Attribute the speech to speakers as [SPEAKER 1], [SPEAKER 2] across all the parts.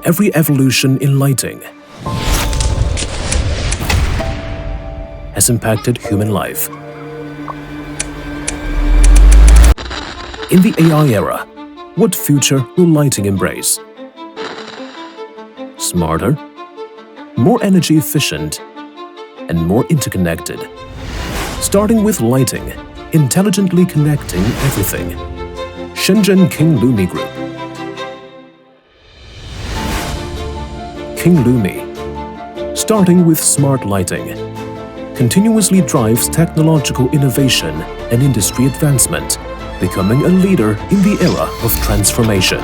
[SPEAKER 1] every evolution in lighting has impacted human life. In the AI era, what future will lighting embrace? Smarter, more energy efficient, and more interconnected. Starting with lighting, intelligently connecting everything. Shenzhen Kinglumi Group. Kinglumi, starting with smart lighting, continuously drives technological innovation and industry advancement, becoming a leader in the era of transformation.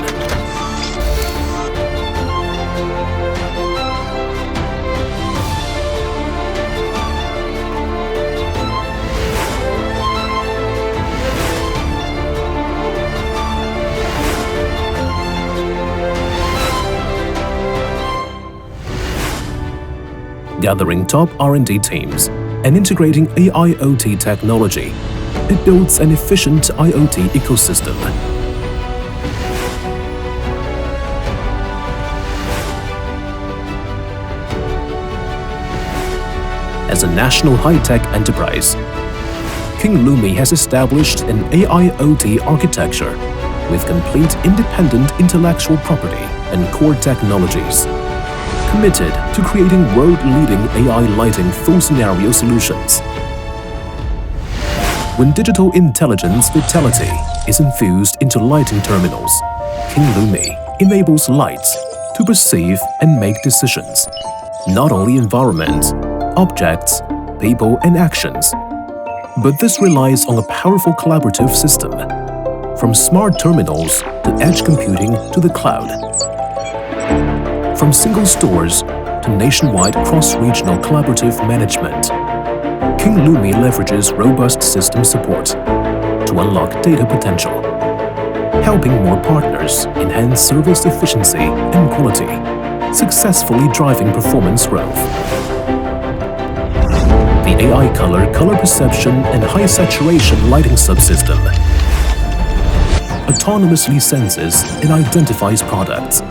[SPEAKER 1] Gathering top R&D teams and integrating AIoT technology, it builds an efficient IoT ecosystem. As a national high-tech enterprise, Kinglumi has established an AIoT architecture with complete independent intellectual property and core technologies, committed to creating world-leading AI lighting full-scenario solutions. When digital intelligence vitality is infused into lighting terminals, Kinglumi enables lights to perceive and make decisions, not only environment, objects, people, and actions, but this relies on a powerful collaborative system, from smart terminals to edge computing to the cloud. From single stores to nationwide cross-regional collaborative management, Kinglumi leverages robust system support to unlock data potential, helping more partners enhance service efficiency and quality, successfully driving performance growth. The Aicolor color perception and high saturation lighting subsystem autonomously senses and identifies products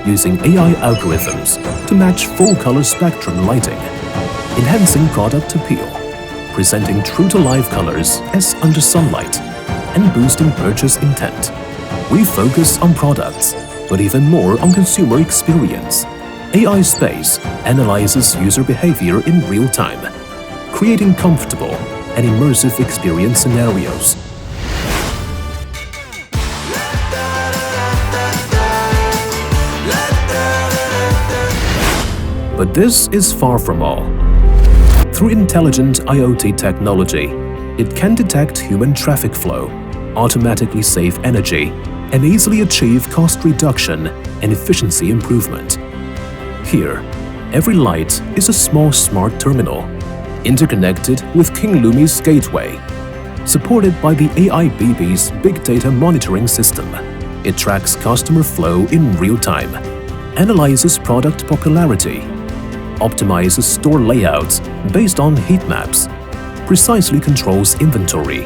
[SPEAKER 1] using AI algorithms to match full color spectrum lighting, enhancing product appeal, presenting true-to-life colors as under sunlight, and boosting purchase intent. We focus on products, but even more on consumer experience. Aispace analyzes user behavior in real time, creating comfortable and immersive experience scenarios. But this is far from all. Through intelligent IoT technology, it can detect human traffic flow, automatically save energy, and easily achieve cost reduction and efficiency improvement. Here, every light is a small smart terminal, interconnected with Kinglumi's gateway. Supported by the AIBB's Big Data Monitoring System, it tracks customer flow in real time, analyzes product popularity, optimizes store layouts based on heat maps, precisely controls inventory,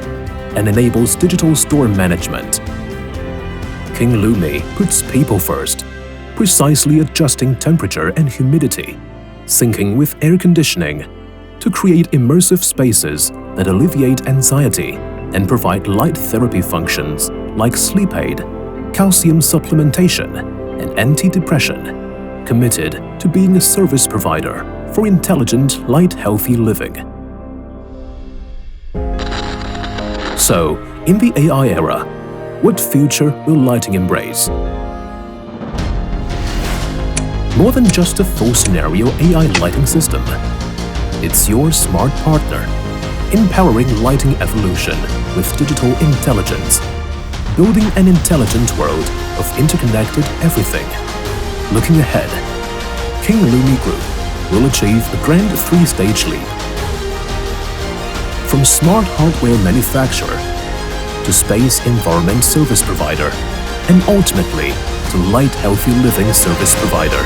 [SPEAKER 1] and enables digital store management. Kinglumi puts people first, precisely adjusting temperature and humidity, syncing with air conditioning to create immersive spaces that alleviate anxiety and provide light therapy functions like sleep aid, calcium supplementation, and anti-depression, committed to being a service provider for intelligent, light-healthy living. So, in the AI era, what future will lighting embrace? More than just a full-scenario AI lighting system, it's your smart partner, empowering lighting evolution with digital intelligence, building an intelligent world of interconnected everything. Looking ahead, Kinglumi Group will achieve a grand three-stage leap. From smart hardware manufacturer to space environment service provider, and ultimately to light healthy living service provider.